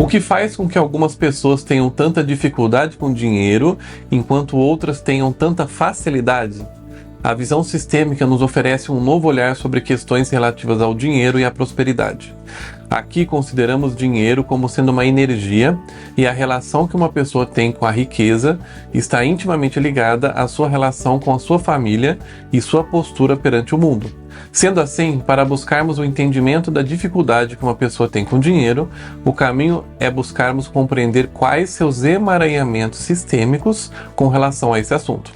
O que faz com que algumas pessoas tenham tanta dificuldade com dinheiro, enquanto outras tenham tanta facilidade? A visão sistêmica nos oferece um novo olhar sobre questões relativas ao dinheiro e à prosperidade. Aqui consideramos dinheiro como sendo uma energia, e a relação que uma pessoa tem com a riqueza está intimamente ligada à sua relação com a sua família e sua postura perante o mundo. Sendo assim, para buscarmos o entendimento da dificuldade que uma pessoa tem com dinheiro, o caminho é buscarmos compreender quais seus emaranhamentos sistêmicos com relação a esse assunto.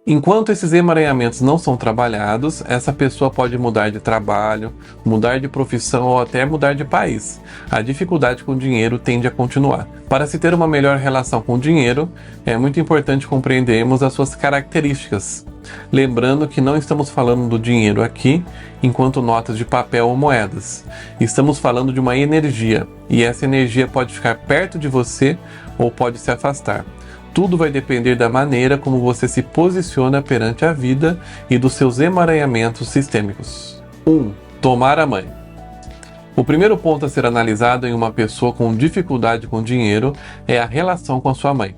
Enquanto esses emaranhamentos não são trabalhados, essa pessoa pode mudar de trabalho, mudar de profissão ou até mudar de país. A dificuldade com o dinheiro tende a continuar. Para se ter uma melhor relação com o dinheiro, é muito importante compreendermos as suas características. Lembrando que não estamos falando do dinheiro aqui enquanto notas de papel ou moedas. Estamos falando de uma energia, e essa energia pode ficar perto de você ou pode se afastar. Tudo vai depender da maneira como você se posiciona perante a vida e dos seus emaranhamentos sistêmicos. 1. Tomar a mãe. O primeiro ponto a ser analisado em uma pessoa com dificuldade com dinheiro é a relação com a sua mãe.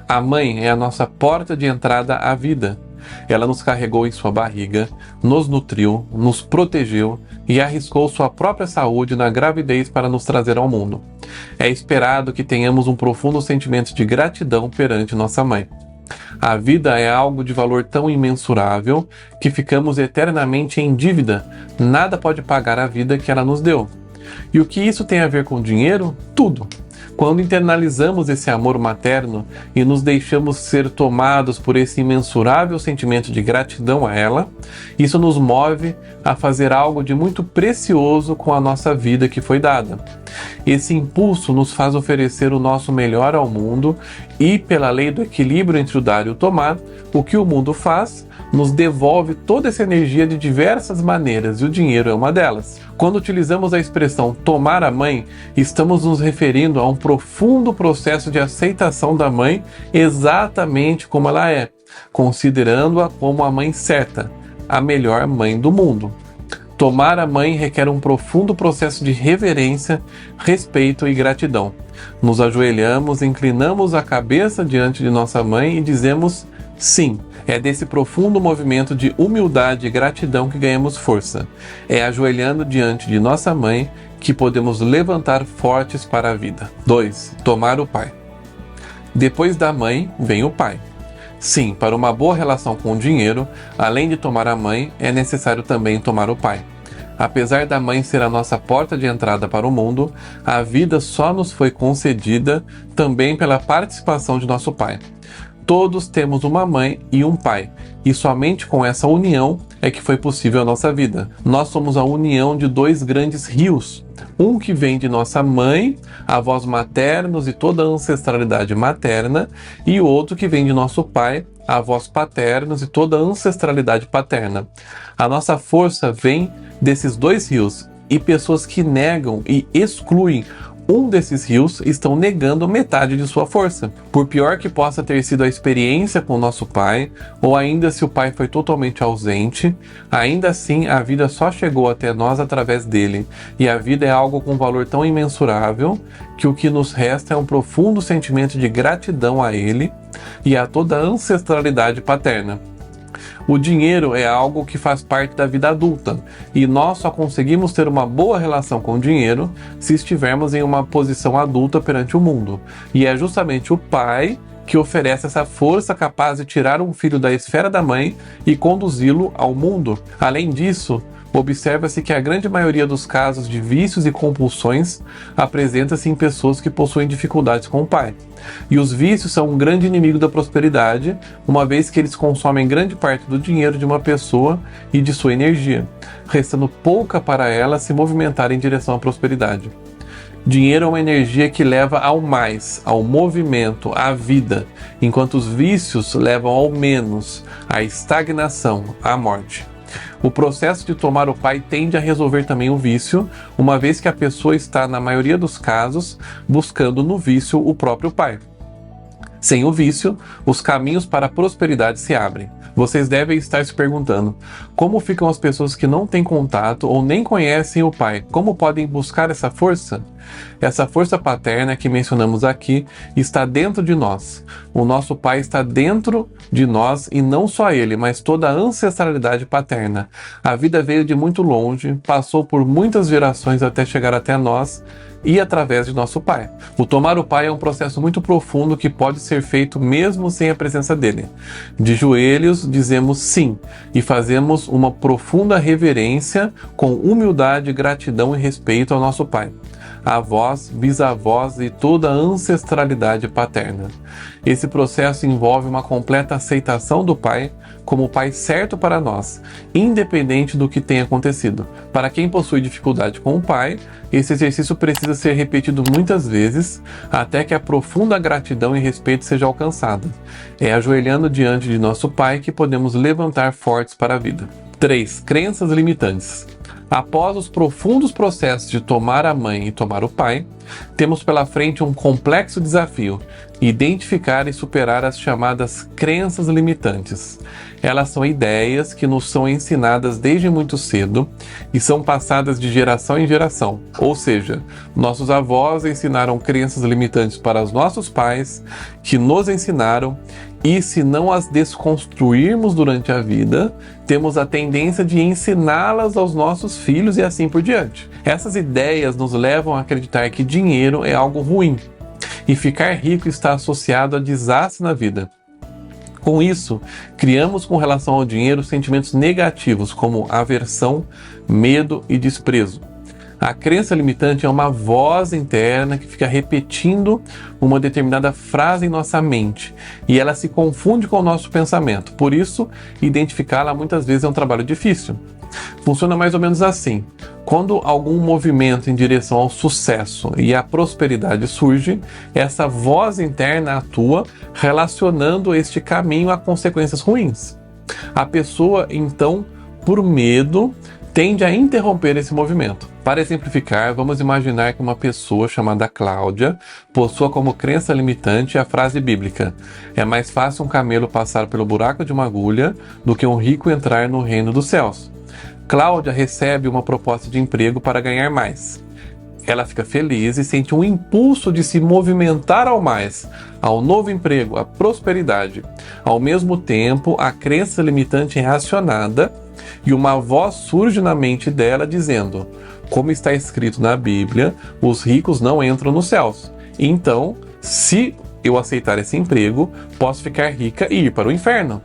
A mãe é a nossa porta de entrada à vida. Ela nos carregou em sua barriga, nos nutriu, nos protegeu e arriscou sua própria saúde na gravidez para nos trazer ao mundo. É esperado que tenhamos um profundo sentimento de gratidão perante nossa mãe. A vida é algo de valor tão imensurável que ficamos eternamente em dívida. Nada pode pagar a vida que ela nos deu. E o que isso tem a ver com dinheiro? Tudo! Quando internalizamos esse amor materno e nos deixamos ser tomados por esse imensurável sentimento de gratidão a ela, isso nos move a fazer algo de muito precioso com a nossa vida que foi dada. Esse impulso nos faz oferecer o nosso melhor ao mundo e, pela lei do equilíbrio entre o dar e o tomar, o que o mundo faz nos devolve toda essa energia de diversas maneiras, e o dinheiro é uma delas. Quando utilizamos a expressão tomar a mãe, estamos nos referindo a um profundo processo de aceitação da mãe exatamente como ela é, considerando-a como a mãe certa, a melhor mãe do mundo. Tomar a mãe requer um profundo processo de reverência, respeito e gratidão. Nos ajoelhamos, inclinamos a cabeça diante de nossa mãe e dizemos sim. É desse profundo movimento de humildade e gratidão que ganhamos força. É ajoelhando diante de nossa mãe que podemos levantar fortes para a vida. 2. Tomar o pai. Depois da mãe, vem o pai. Sim, para uma boa relação com o dinheiro, além de tomar a mãe, é necessário também tomar o pai. Apesar da mãe ser a nossa porta de entrada para o mundo, a vida só nos foi concedida também pela participação de nosso pai. Todos temos uma mãe e um pai, e somente com essa união é que foi possível a nossa vida. Nós somos a união de dois grandes rios, um que vem de nossa mãe, avós maternos e toda a ancestralidade materna, e outro que vem de nosso pai, avós paternos e toda a ancestralidade paterna. A nossa força vem desses dois rios, e pessoas que negam e excluem um desses rios estão negando metade de sua força. Por pior que possa ter sido a experiência com nosso pai, ou ainda se o pai foi totalmente ausente, ainda assim a vida só chegou até nós através dele, e a vida é algo com valor tão imensurável que o que nos resta é um profundo sentimento de gratidão a ele e a toda a ancestralidade paterna. O dinheiro é algo que faz parte da vida adulta, e nós só conseguimos ter uma boa relação com o dinheiro se estivermos em uma posição adulta perante o mundo. E é justamente o pai que oferece essa força capaz de tirar um filho da esfera da mãe e conduzi-lo ao mundo. Além disso, observa-se que a grande maioria dos casos de vícios e compulsões apresenta-se em pessoas que possuem dificuldades com o pai. E os vícios são um grande inimigo da prosperidade, uma vez que eles consomem grande parte do dinheiro de uma pessoa e de sua energia, restando pouca para ela se movimentar em direção à prosperidade. Dinheiro é uma energia que leva ao mais, ao movimento, à vida, enquanto os vícios levam ao menos, à estagnação, à morte. O processo de tomar o pai tende a resolver também o vício, uma vez que a pessoa está, na maioria dos casos, buscando no vício o próprio pai. Sem o vício, os caminhos para a prosperidade se abrem. Vocês devem estar se perguntando, como ficam as pessoas que não têm contato ou nem conhecem o pai? Como podem buscar essa força? Essa força paterna que mencionamos aqui está dentro de nós. O nosso pai está dentro de nós e não só ele, mas toda a ancestralidade paterna. A vida veio de muito longe, passou por muitas gerações até chegar até nós e através de nosso pai. O tomar o pai é um processo muito profundo que pode ser feito mesmo sem a presença dele. De joelhos dizemos sim e fazemos uma profunda reverência com humildade, gratidão e respeito ao nosso pai, avós, bisavós e toda a ancestralidade paterna. Esse processo envolve uma completa aceitação do pai como o pai certo para nós, independente do que tenha acontecido. Para quem possui dificuldade com o pai, esse exercício precisa ser repetido muitas vezes até que a profunda gratidão e respeito seja alcançada. É ajoelhando diante de nosso pai que podemos levantar fortes para a vida. 3. Crenças limitantes. Após os profundos processos de tomar a mãe e tomar o pai, temos pela frente um complexo desafio: identificar e superar as chamadas crenças limitantes. Elas são ideias que nos são ensinadas desde muito cedo e são passadas de geração em geração. Ou seja, nossos avós ensinaram crenças limitantes para os nossos pais, que nos ensinaram, e se não as desconstruirmos durante a vida, temos a tendência de ensiná-las aos nossos filhos e assim por diante. Essas ideias nos levam a acreditar que dinheiro é algo ruim e ficar rico está associado a desastre na vida. Com isso, criamos com relação ao dinheiro sentimentos negativos como aversão, medo e desprezo. A crença limitante é uma voz interna que fica repetindo uma determinada frase em nossa mente e ela se confunde com o nosso pensamento. Por isso, identificá-la muitas vezes é um trabalho difícil. Funciona mais ou menos assim: quando algum movimento em direção ao sucesso e à prosperidade surge, essa voz interna atua relacionando este caminho a consequências ruins. A pessoa, então, por medo, tende a interromper esse movimento. Para exemplificar, vamos imaginar que uma pessoa chamada Cláudia possua como crença limitante a frase bíblica: é mais fácil um camelo passar pelo buraco de uma agulha do que um rico entrar no reino dos céus. Cláudia recebe uma proposta de emprego para ganhar mais. Ela fica feliz e sente um impulso de se movimentar ao mais, ao novo emprego, à prosperidade. Ao mesmo tempo, a crença limitante é acionada e uma voz surge na mente dela dizendo: como está escrito na Bíblia, os ricos não entram nos céus. Então, se eu aceitar esse emprego, posso ficar rica e ir para o inferno.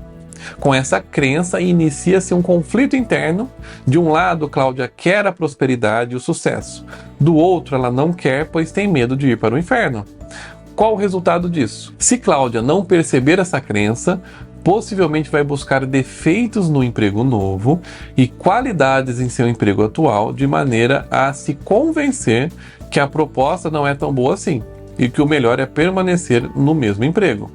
Com essa crença, inicia-se um conflito interno. De um lado, Cláudia quer a prosperidade e o sucesso. Do outro, ela não quer, pois tem medo de ir para o inferno. Qual o resultado disso? Se Cláudia não perceber essa crença, possivelmente vai buscar defeitos no emprego novo e qualidades em seu emprego atual, de maneira a se convencer que a proposta não é tão boa assim e que o melhor é permanecer no mesmo emprego.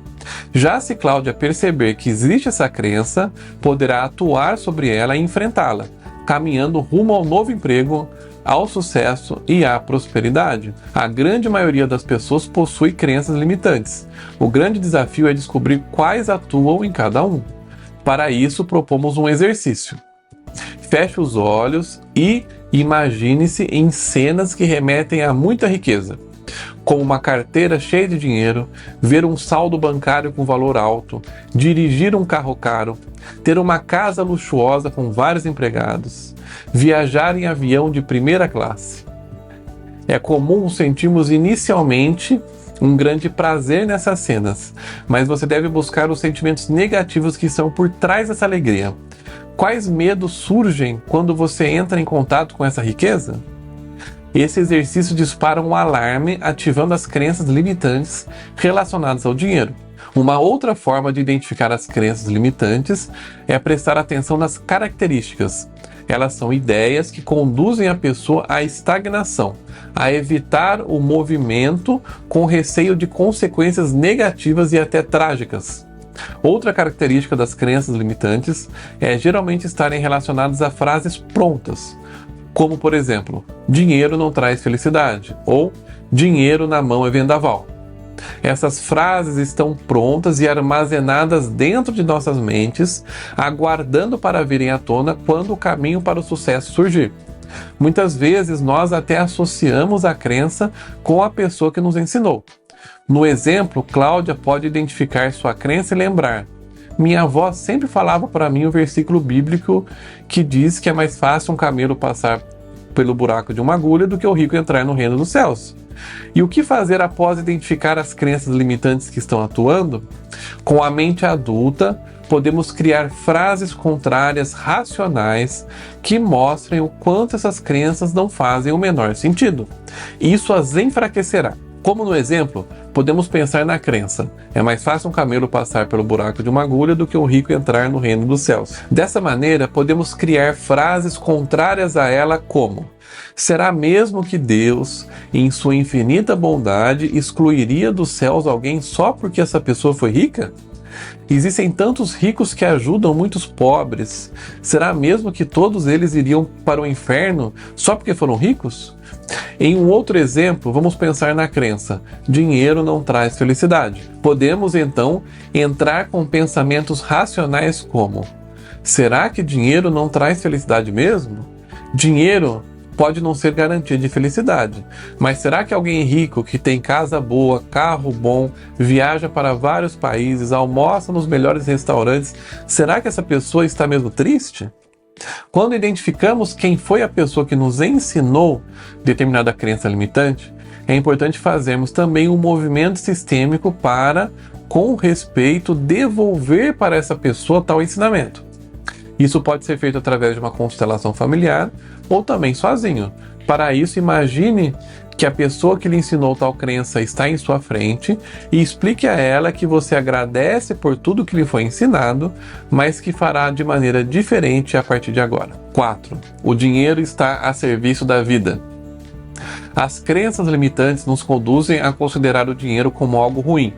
Já se Cláudia perceber que existe essa crença, poderá atuar sobre ela e enfrentá-la, caminhando rumo ao novo emprego, ao sucesso e à prosperidade. A grande maioria das pessoas possui crenças limitantes. O grande desafio é descobrir quais atuam em cada um. Para isso, propomos um exercício. Feche os olhos e imagine-se em cenas que remetem a muita riqueza, como uma carteira cheia de dinheiro, ver um saldo bancário com valor alto, dirigir um carro caro, ter uma casa luxuosa com vários empregados, viajar em avião de primeira classe. É comum sentirmos inicialmente um grande prazer nessas cenas, mas você deve buscar os sentimentos negativos que estão por trás dessa alegria. Quais medos surgem quando você entra em contato com essa riqueza? Esse exercício dispara um alarme, ativando as crenças limitantes relacionadas ao dinheiro. Uma outra forma de identificar as crenças limitantes é prestar atenção nas características. Elas são ideias que conduzem a pessoa à estagnação, a evitar o movimento com receio de consequências negativas e até trágicas. Outra característica das crenças limitantes é geralmente estarem relacionadas a frases prontas, como, por exemplo, dinheiro não traz felicidade, ou dinheiro na mão é vendaval. Essas frases estão prontas e armazenadas dentro de nossas mentes, aguardando para virem à tona quando o caminho para o sucesso surgir. Muitas vezes nós até associamos a crença com a pessoa que nos ensinou. No exemplo, Cláudia pode identificar sua crença e lembrar: minha avó sempre falava para mim o versículo bíblico que diz que é mais fácil um camelo passar pelo buraco de uma agulha do que o rico entrar no reino dos céus. E o que fazer após identificar as crenças limitantes que estão atuando? Com a mente adulta, podemos criar frases contrárias racionais que mostrem o quanto essas crenças não fazem o menor sentido. Isso as enfraquecerá. Como no exemplo, podemos pensar na crença: é mais fácil um camelo passar pelo buraco de uma agulha do que um rico entrar no reino dos céus. Dessa maneira, podemos criar frases contrárias a ela como: será mesmo que Deus, em sua infinita bondade, excluiria dos céus alguém só porque essa pessoa foi rica? Existem tantos ricos que ajudam muitos pobres. Será mesmo que todos eles iriam para o inferno só porque foram ricos? Em um outro exemplo, vamos pensar na crença: dinheiro não traz felicidade. Podemos então entrar com pensamentos racionais como: será que dinheiro não traz felicidade mesmo? Dinheiro pode não ser garantia de felicidade, mas será que alguém rico que tem casa boa, carro bom, viaja para vários países, almoça nos melhores restaurantes, será que essa pessoa está mesmo triste? Quando identificamos quem foi a pessoa que nos ensinou determinada crença limitante, é importante fazermos também um movimento sistêmico para, com respeito, devolver para essa pessoa tal ensinamento. Isso pode ser feito através de uma constelação familiar ou também sozinho. Para isso, imagine que a pessoa que lhe ensinou tal crença está em sua frente e explique a ela que você agradece por tudo que lhe foi ensinado, mas que fará de maneira diferente a partir de agora. 4. O dinheiro está a serviço da vida. As crenças limitantes nos conduzem a considerar o dinheiro como algo ruim,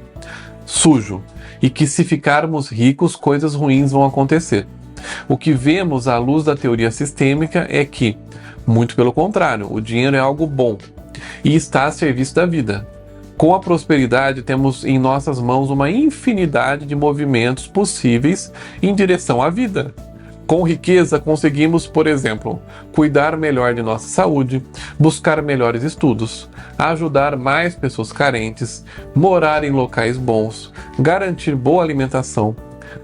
sujo, e que se ficarmos ricos, coisas ruins vão acontecer. O que vemos à luz da teoria sistêmica é que, muito pelo contrário, o dinheiro é algo bom e está a serviço da vida. Com a prosperidade, temos em nossas mãos uma infinidade de movimentos possíveis em direção à vida. Com riqueza, conseguimos, por exemplo, cuidar melhor de nossa saúde, buscar melhores estudos, ajudar mais pessoas carentes, morar em locais bons, garantir boa alimentação,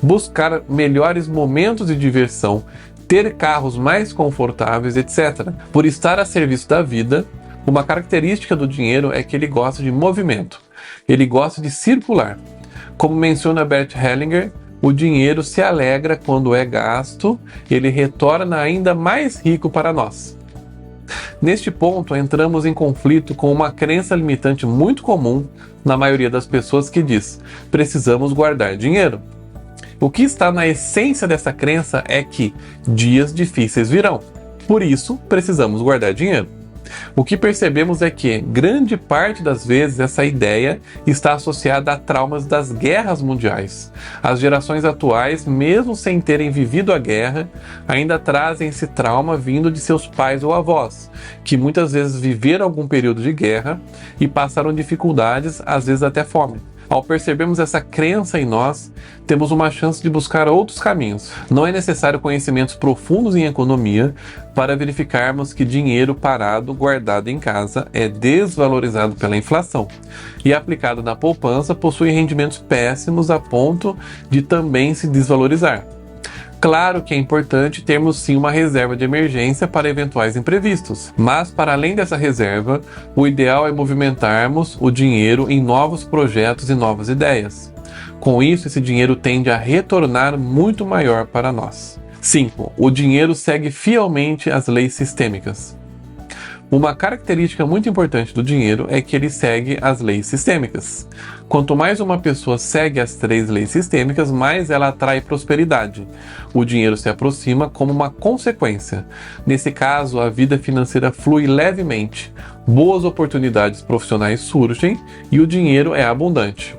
buscar melhores momentos de diversão, ter carros mais confortáveis, etc. Por estar a serviço da vida, uma característica do dinheiro é que ele gosta de movimento. Ele gosta de circular. Como menciona Bert Hellinger, o dinheiro se alegra quando é gasto, ele retorna ainda mais rico para nós. Neste ponto, entramos em conflito com uma crença limitante muito comum na maioria das pessoas que diz: precisamos guardar dinheiro. O que está na essência dessa crença é que dias difíceis virão, por isso precisamos guardar dinheiro. O que percebemos é que, grande parte das vezes, essa ideia está associada a traumas das guerras mundiais. As gerações atuais, mesmo sem terem vivido a guerra, ainda trazem esse trauma vindo de seus pais ou avós, que muitas vezes viveram algum período de guerra e passaram dificuldades, às vezes até fome. Ao percebermos essa crença em nós, temos uma chance de buscar outros caminhos. Não é necessário conhecimentos profundos em economia para verificarmos que dinheiro parado, guardado em casa, é desvalorizado pela inflação e aplicado na poupança possui rendimentos péssimos a ponto de também se desvalorizar. Claro que é importante termos sim uma reserva de emergência para eventuais imprevistos, mas para além dessa reserva, o ideal é movimentarmos o dinheiro em novos projetos e novas ideias. Com isso, esse dinheiro tende a retornar muito maior para nós. 5. O dinheiro segue fielmente as leis sistêmicas. Uma característica muito importante do dinheiro é que ele segue as leis sistêmicas. Quanto mais uma pessoa segue as 3 leis sistêmicas, mais ela atrai prosperidade. O dinheiro se aproxima como uma consequência. Nesse caso, a vida financeira flui levemente, boas oportunidades profissionais surgem e o dinheiro é abundante.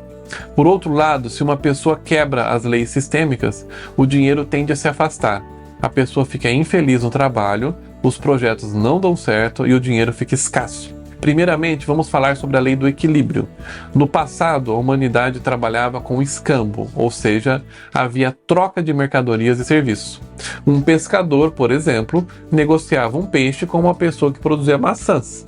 Por outro lado, se uma pessoa quebra as leis sistêmicas, o dinheiro tende a se afastar. A pessoa fica infeliz no trabalho, os projetos não dão certo e o dinheiro fica escasso. Primeiramente, vamos falar sobre a lei do equilíbrio. No passado, a humanidade trabalhava com escambo, ou seja, havia troca de mercadorias e serviços. Um pescador, por exemplo, negociava um peixe com uma pessoa que produzia maçãs.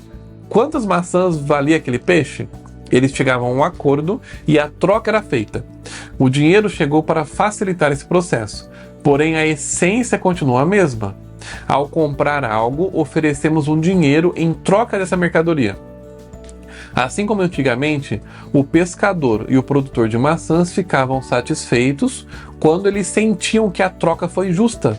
Quantas maçãs valia aquele peixe? Eles chegavam a um acordo e a troca era feita. O dinheiro chegou para facilitar esse processo, porém a essência continua a mesma. Ao comprar algo, oferecemos um dinheiro em troca dessa mercadoria. Assim como antigamente, o pescador e o produtor de maçãs ficavam satisfeitos quando eles sentiam que a troca foi justa.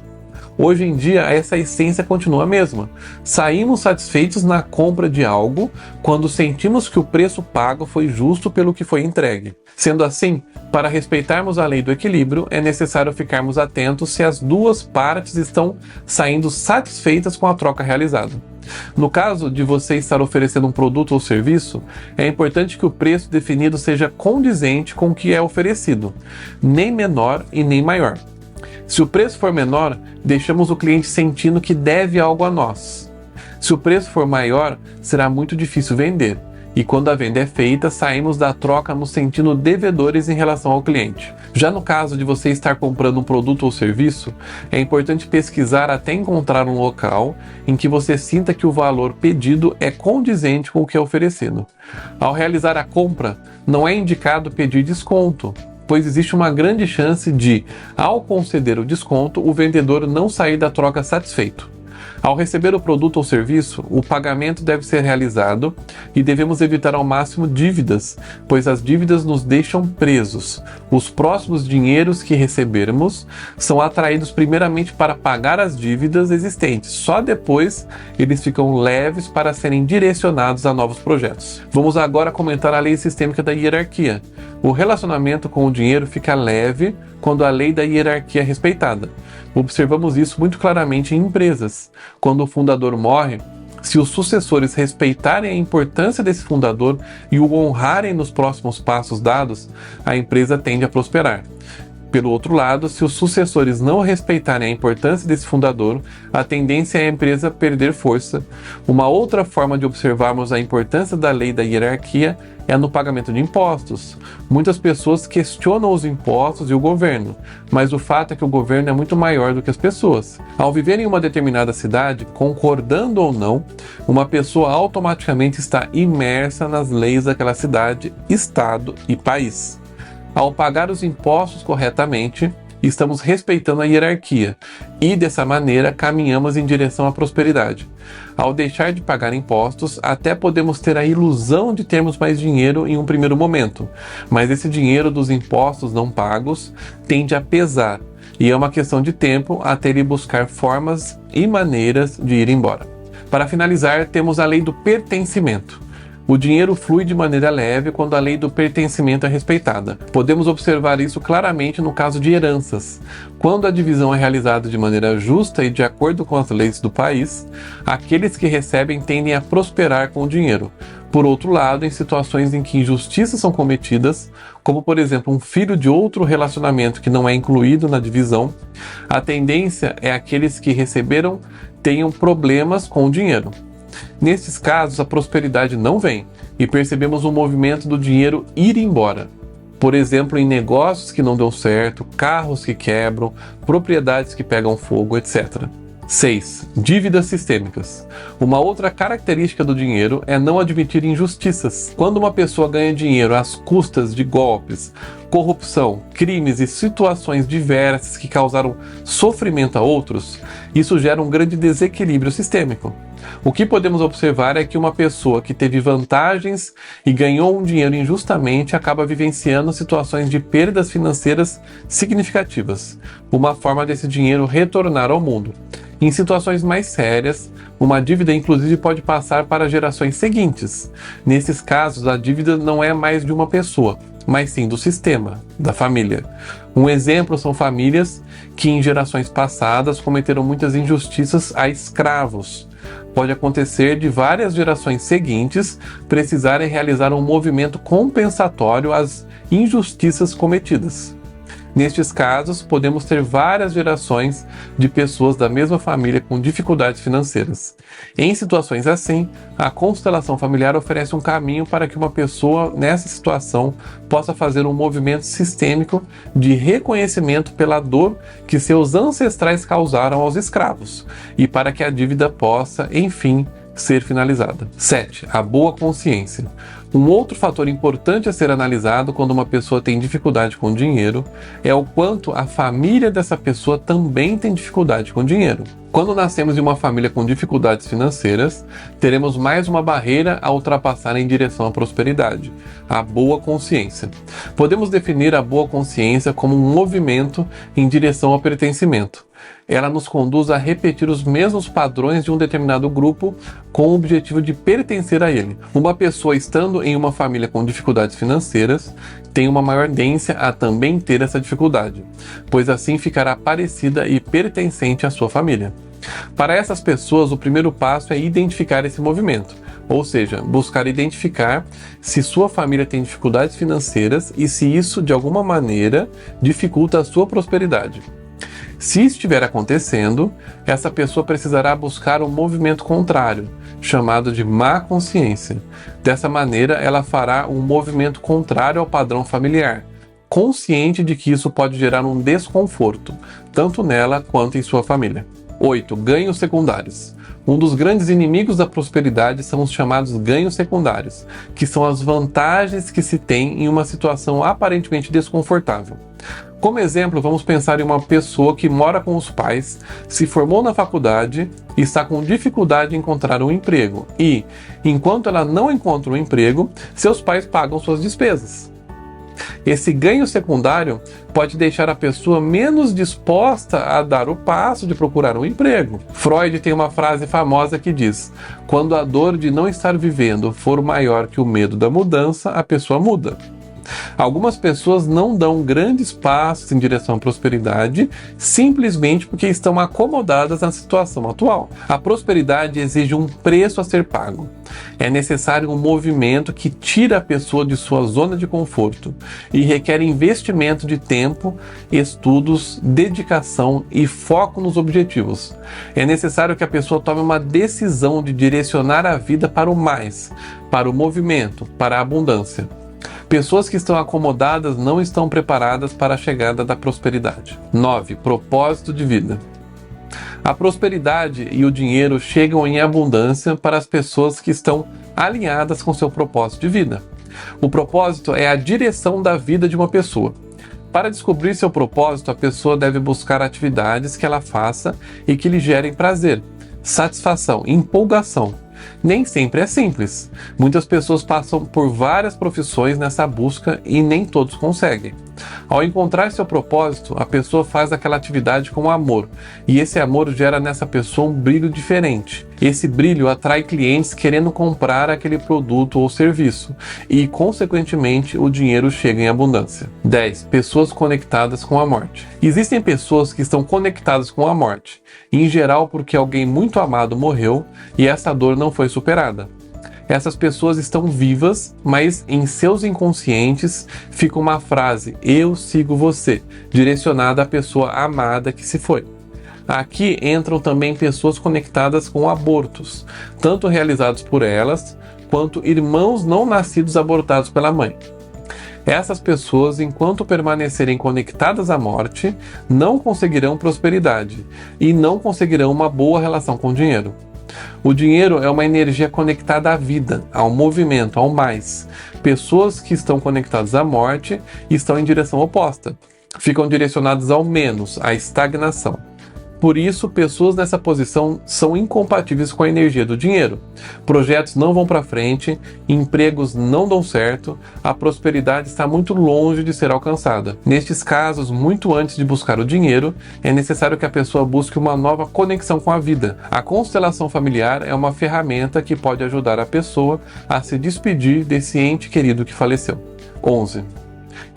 Hoje em dia, essa essência continua a mesma. Saímos satisfeitos na compra de algo quando sentimos que o preço pago foi justo pelo que foi entregue. Sendo assim, para respeitarmos a lei do equilíbrio, é necessário ficarmos atentos se as duas partes estão saindo satisfeitas com a troca realizada. No caso de você estar oferecendo um produto ou serviço, é importante que o preço definido seja condizente com o que é oferecido, nem menor e nem maior. Se o preço for menor, deixamos o cliente sentindo que deve algo a nós. Se o preço for maior, será muito difícil vender. E quando a venda é feita, saímos da troca nos sentindo devedores em relação ao cliente. Já no caso de você estar comprando um produto ou serviço, é importante pesquisar até encontrar um local em que você sinta que o valor pedido é condizente com o que é oferecido. Ao realizar a compra, não é indicado pedir desconto, pois existe uma grande chance de, ao conceder o desconto, o vendedor não sair da troca satisfeito. Ao receber o produto ou serviço, o pagamento deve ser realizado e devemos evitar ao máximo dívidas, pois as dívidas nos deixam presos. Os próximos dinheiros que recebermos são atraídos primeiramente para pagar as dívidas existentes, só depois eles ficam leves para serem direcionados a novos projetos. Vamos agora comentar a lei sistêmica da hierarquia. O relacionamento com o dinheiro fica leve quando a lei da hierarquia é respeitada. Observamos isso muito claramente em empresas. Quando o fundador morre, se os sucessores respeitarem a importância desse fundador e o honrarem nos próximos passos dados, a empresa tende a prosperar. Pelo outro lado, se os sucessores não respeitarem a importância desse fundador, a tendência é a empresa perder força. Uma outra forma de observarmos a importância da lei da hierarquia é no pagamento de impostos. Muitas pessoas questionam os impostos e o governo, mas o fato é que o governo é muito maior do que as pessoas. Ao viver em uma determinada cidade, concordando ou não, uma pessoa automaticamente está imersa nas leis daquela cidade, estado e país. Ao pagar os impostos corretamente, estamos respeitando a hierarquia e, dessa maneira, caminhamos em direção à prosperidade. Ao deixar de pagar impostos, até podemos ter a ilusão de termos mais dinheiro em um primeiro momento, mas esse dinheiro dos impostos não pagos tende a pesar e é uma questão de tempo até ele buscar formas e maneiras de ir embora. Para finalizar, temos a lei do pertencimento. O dinheiro flui de maneira leve quando a lei do pertencimento é respeitada. Podemos observar isso claramente no caso de heranças. Quando a divisão é realizada de maneira justa e de acordo com as leis do país, aqueles que recebem tendem a prosperar com o dinheiro. Por outro lado, em situações em que injustiças são cometidas, como por exemplo um filho de outro relacionamento que não é incluído na divisão, a tendência é aqueles que receberam tenham problemas com o dinheiro. Nesses casos, a prosperidade não vem e percebemos um movimento do dinheiro ir embora. Por exemplo, em negócios que não dão certo, carros que quebram, propriedades que pegam fogo, etc. 6. Dívidas sistêmicas. Uma outra característica do dinheiro é não admitir injustiças. Quando uma pessoa ganha dinheiro às custas de golpes, corrupção, crimes e situações diversas que causaram sofrimento a outros, isso gera um grande desequilíbrio sistêmico. O que podemos observar é que uma pessoa que teve vantagens e ganhou um dinheiro injustamente acaba vivenciando situações de perdas financeiras significativas, uma forma desse dinheiro retornar ao mundo. Em situações mais sérias, uma dívida inclusive pode passar para gerações seguintes. Nesses casos, a dívida não é mais de uma pessoa, mas sim do sistema, da família. Um exemplo são famílias que em gerações passadas cometeram muitas injustiças a escravos. Pode acontecer de várias gerações seguintes precisarem realizar um movimento compensatório às injustiças cometidas. Nestes casos, podemos ter várias gerações de pessoas da mesma família com dificuldades financeiras. Em situações assim, a constelação familiar oferece um caminho para que uma pessoa nessa situação possa fazer um movimento sistêmico de reconhecimento pela dor que seus ancestrais causaram aos escravos e para que a dívida possa, enfim, ser finalizada. 7. A boa consciência. Um outro fator importante a ser analisado quando uma pessoa tem dificuldade com dinheiro é o quanto a família dessa pessoa também tem dificuldade com dinheiro. Quando nascemos em uma família com dificuldades financeiras, teremos mais uma barreira a ultrapassar em direção à prosperidade, a boa consciência. Podemos definir a boa consciência como um movimento em direção ao pertencimento. Ela nos conduz a repetir os mesmos padrões de um determinado grupo com o objetivo de pertencer a ele. Uma pessoa estando em uma família com dificuldades financeiras tem uma maior tendência a também ter essa dificuldade, pois assim ficará parecida e pertencente à sua família. Para essas pessoas, o primeiro passo é identificar esse movimento, ou seja, buscar identificar se sua família tem dificuldades financeiras e se isso, de alguma maneira, dificulta a sua prosperidade. Se isso estiver acontecendo, essa pessoa precisará buscar um movimento contrário, chamado de má consciência. Dessa maneira, ela fará um movimento contrário ao padrão familiar, consciente de que isso pode gerar um desconforto, tanto nela quanto em sua família. 8. Ganhos secundários. Um dos grandes inimigos da prosperidade são os chamados ganhos secundários, que são as vantagens que se tem em uma situação aparentemente desconfortável. Como exemplo, vamos pensar em uma pessoa que mora com os pais, se formou na faculdade e está com dificuldade em encontrar um emprego e, enquanto ela não encontra um emprego, seus pais pagam suas despesas. Esse ganho secundário pode deixar a pessoa menos disposta a dar o passo de procurar um emprego. Freud tem uma frase famosa que diz: quando a dor de não estar vivendo for maior que o medo da mudança, a pessoa muda. Algumas pessoas não dão grandes passos em direção à prosperidade simplesmente porque estão acomodadas na situação atual. A prosperidade exige um preço a ser pago. É necessário um movimento que tira a pessoa de sua zona de conforto e requer investimento de tempo, estudos, dedicação e foco nos objetivos. É necessário que a pessoa tome uma decisão de direcionar a vida para o mais, para o movimento, para a abundância. Pessoas que estão acomodadas não estão preparadas para a chegada da prosperidade. 9. Propósito de vida. A prosperidade e o dinheiro chegam em abundância para as pessoas que estão alinhadas com seu propósito de vida. O propósito é a direção da vida de uma pessoa. Para descobrir seu propósito, a pessoa deve buscar atividades que ela faça e que lhe gerem prazer, satisfação, empolgação. Nem sempre é simples. Muitas pessoas passam por várias profissões nessa busca e nem todos conseguem. Ao encontrar seu propósito, a pessoa faz aquela atividade com amor, e esse amor gera nessa pessoa um brilho diferente. Esse brilho atrai clientes querendo comprar aquele produto ou serviço, e, consequentemente, o dinheiro chega em abundância. 10. Pessoas conectadas com a morte. Existem pessoas que estão conectadas com a morte, em geral porque alguém muito amado morreu e essa dor não foi superada. Essas pessoas estão vivas, mas em seus inconscientes fica uma frase: "Eu sigo você", direcionada à pessoa amada que se foi. Aqui entram também pessoas conectadas com abortos, tanto realizados por elas, quanto irmãos não nascidos abortados pela mãe. Essas pessoas, enquanto permanecerem conectadas à morte, não conseguirão prosperidade e não conseguirão uma boa relação com o dinheiro. O dinheiro é uma energia conectada à vida, ao movimento, ao mais. Pessoas que estão conectadas à morte estão em direção oposta. Ficam direcionadas ao menos, à estagnação. Por isso, pessoas nessa posição são incompatíveis com a energia do dinheiro. Projetos não vão para frente, empregos não dão certo, a prosperidade está muito longe de ser alcançada. Nestes casos, muito antes de buscar o dinheiro, é necessário que a pessoa busque uma nova conexão com a vida. A constelação familiar é uma ferramenta que pode ajudar a pessoa a se despedir desse ente querido que faleceu. 11.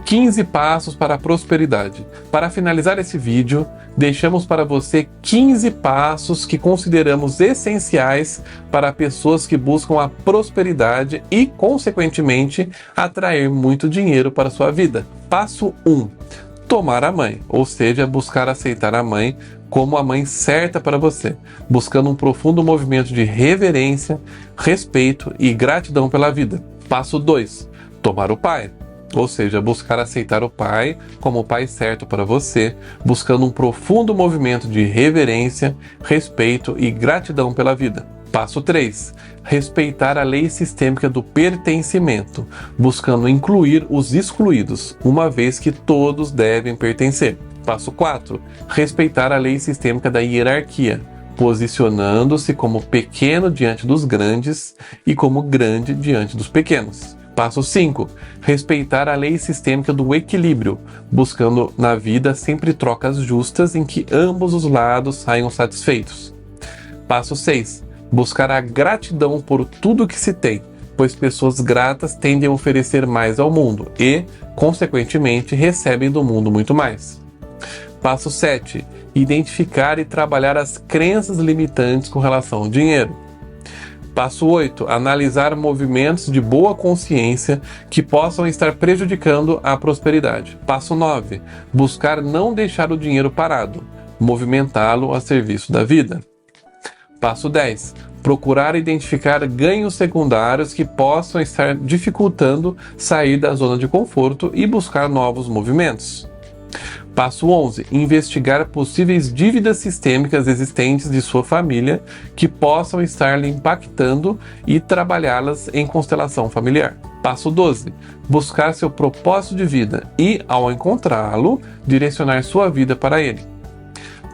15 passos para a prosperidade. Para finalizar esse vídeo, deixamos para você 15 passos que consideramos essenciais para pessoas que buscam a prosperidade e, consequentemente, atrair muito dinheiro para a sua vida. Passo 1. tomar a mãe, ou seja, buscar aceitar a mãe como a mãe certa para você, buscando um profundo movimento de reverência, respeito e gratidão pela vida. Passo 2. Tomar o pai, ou seja, buscar aceitar o pai como o pai certo para você, buscando um profundo movimento de reverência, respeito e gratidão pela vida. Passo 3. Respeitar a lei sistêmica do pertencimento, buscando incluir os excluídos, uma vez que todos devem pertencer. Passo 4. Respeitar a lei sistêmica da hierarquia, posicionando-se como pequeno diante dos grandes e como grande diante dos pequenos. Passo 5. Respeitar a lei sistêmica do equilíbrio, buscando na vida sempre trocas justas em que ambos os lados saiam satisfeitos. Passo 6. Buscar a gratidão por tudo que se tem, pois pessoas gratas tendem a oferecer mais ao mundo e, consequentemente, recebem do mundo muito mais. Passo 7. Identificar e trabalhar as crenças limitantes com relação ao dinheiro. Passo 8. Analisar movimentos de boa consciência que possam estar prejudicando a prosperidade. Passo 9. Buscar não deixar o dinheiro parado, movimentá-lo a serviço da vida. Passo 10. Procurar identificar ganhos secundários que possam estar dificultando sair da zona de conforto e buscar novos movimentos. Passo 11. Investigar possíveis dívidas sistêmicas existentes de sua família que possam estar lhe impactando e trabalhá-las em constelação familiar. Passo 12. Buscar seu propósito de vida e, ao encontrá-lo, direcionar sua vida para ele.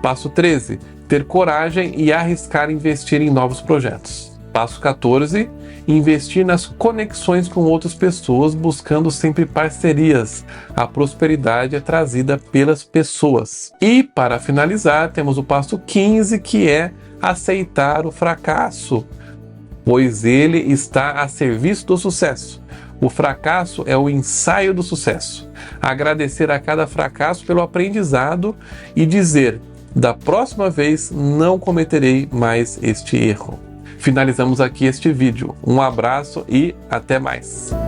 Passo 13. Ter coragem e arriscar investir em novos projetos. Passo 14. Investir nas conexões com outras pessoas, buscando sempre parcerias. A prosperidade é trazida pelas pessoas. E, para finalizar, temos o passo 15, que é aceitar o fracasso, pois ele está a serviço do sucesso. O fracasso é o ensaio do sucesso. Agradecer a cada fracasso pelo aprendizado e dizer: da próxima vez não cometerei mais este erro. Finalizamos aqui este vídeo. Um abraço e até mais!